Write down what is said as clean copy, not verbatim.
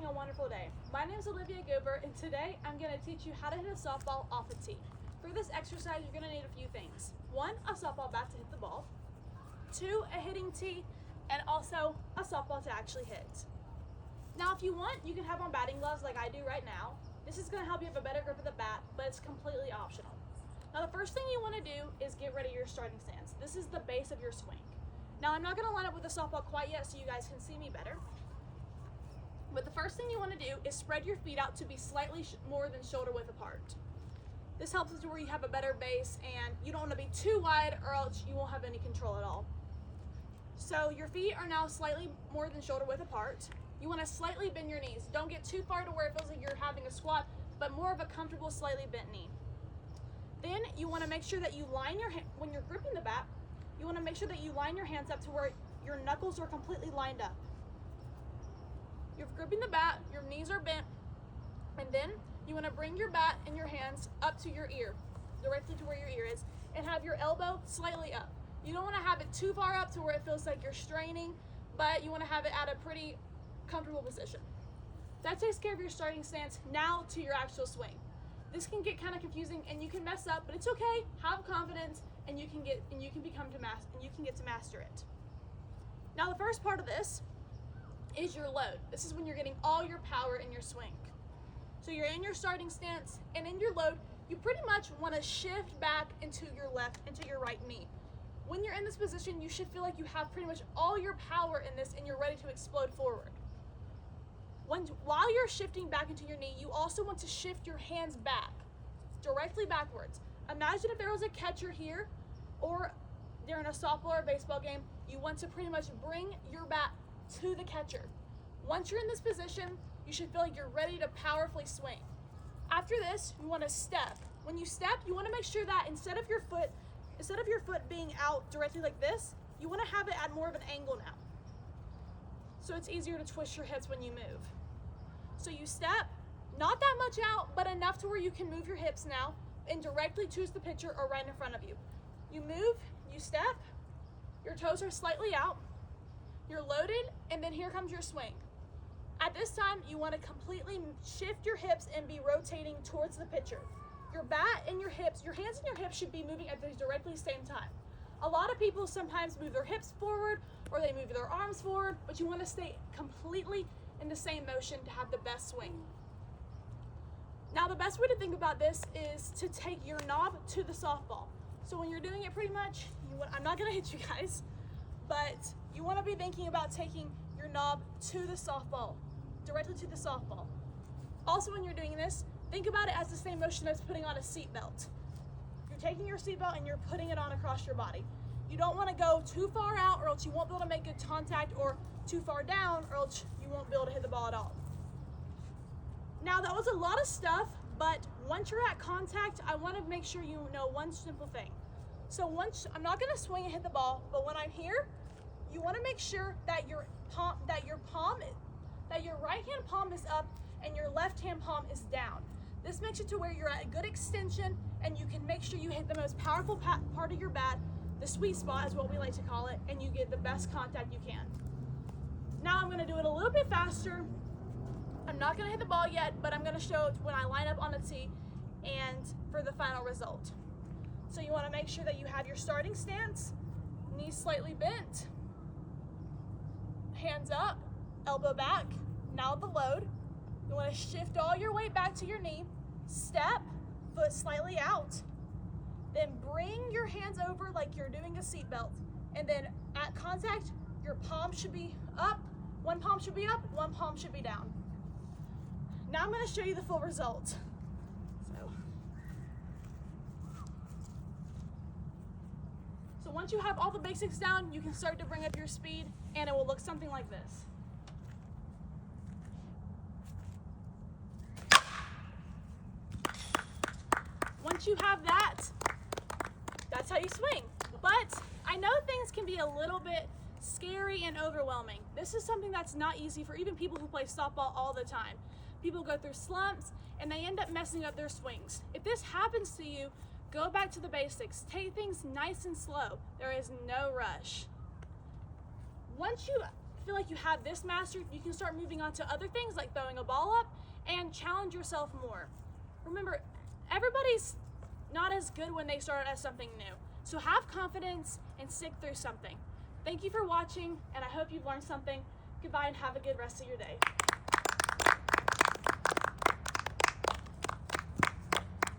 having a wonderful day. My name is Alivia Gober, and today I'm going to teach you how to hit a softball off a tee. For this exercise, you're going to need a few things. 1, a softball bat to hit the ball. 2, a hitting tee, and also a softball to actually hit. Now, if you want, you can have on batting gloves like I do right now. This is going to help you have a better grip of the bat, but it's completely optional. Now, the first thing you want to do is get ready your starting stance. This is the base of your swing. Now, I'm not going to line up with the softball quite yet so you guys can see me better. But the first thing you want to do is spread your feet out to be slightly more than shoulder width apart. This helps us to where you have a better base and you don't want to be too wide or else you won't have any control at all. So your feet are now slightly more than shoulder width apart. You want to slightly bend your knees. Don't get too far to where it feels like you're having a squat, but more of a comfortable slightly bent knee. Then you want to make sure that you line your hand, when you're gripping the bat, you want to make sure that you line your hands up to where your knuckles are completely lined up. You're gripping the bat, your knees are bent, and then you want to bring your bat and your hands up to your ear, directly to where your ear is, and have your elbow slightly up. You don't want to have it too far up to where it feels like you're straining, but you want to have it at a pretty comfortable position. That takes care of your starting stance. Now to your actual swing. This can get kind of confusing and you can mess up, but it's okay. Have confidence and you can get to master it. Now the first part of this is your load. This is when you're getting all your power in your swing. So you're in your starting stance, and in your load, you pretty much want to shift back into your right knee. When you're in this position, you should feel like you have pretty much all your power in this and you're ready to explode forward. While you're shifting back into your knee, you also want to shift your hands back, directly backwards. Imagine if there was a catcher here, or during a softball or baseball game, you want to pretty much bring your bat to the catcher. Once you're in this position, you should feel like you're ready to powerfully swing. After this, you want to step. When you step, you want to make sure that instead of your foot being out directly like this, you want to have it at more of an angle now. So it's easier to twist your hips when you move. So you step, not that much out, but enough to where you can move your hips now and directly choose the pitcher or right in front of you. You move, you step, your toes are slightly out, you're loaded, and then here comes your swing. At this time, you want to completely shift your hips and be rotating towards the pitcher. Your bat and your hands and your hips should be moving at the directly same time. A lot of people sometimes move their hips forward or they move their arms forward, but you want to stay completely in the same motion to have the best swing. Now, the best way to think about this is to take your knob to the softball. So when you're doing it pretty much, I'm not going to hit you guys, but you want to be thinking about taking your knob to the softball, directly to the softball. Also, when you're doing this, think about it as the same motion as putting on a seatbelt. You're taking your seatbelt and you're putting it on across your body. You don't want to go too far out or else you won't be able to make good contact, or too far down or else you won't be able to hit the ball at all. Now, that was a lot of stuff, but once you're at contact, I want to make sure you know one simple thing. So I'm not going to swing and hit the ball, but when I'm here, you want to make sure that your right hand palm is up and your left hand palm is down. This makes it to where you're at a good extension and you can make sure you hit the most powerful part of your bat, the sweet spot is what we like to call it, and you get the best contact you can. Now I'm going to do it a little bit faster. I'm not going to hit the ball yet, but I'm going to show it when I line up on a tee and for the final result. So you want to make sure that you have your starting stance, knees slightly bent, hands up, elbow back. Now the load. You want to shift all your weight back to your knee, step, foot slightly out, then bring your hands over like you're doing a seatbelt, and then at contact, your palm should be up, one palm should be up, one palm should be down. Now I'm going to show you the full result. So once you have all the basics down, you can start to bring up your speed, and it will look something like this. Once you have that, that's how you swing. But I know things can be a little bit scary and overwhelming. This is something that's not easy for even people who play softball all the time. People go through slumps and they end up messing up their swings. If this happens to you, go back to the basics. Take things nice and slow. There is no rush. Once you feel like you have this mastered, you can start moving on to other things like throwing a ball up and challenge yourself more. Remember, everybody's not as good when they start as something new. So have confidence and stick through something. Thank you for watching, and I hope you've learned something. Goodbye and have a good rest of your day.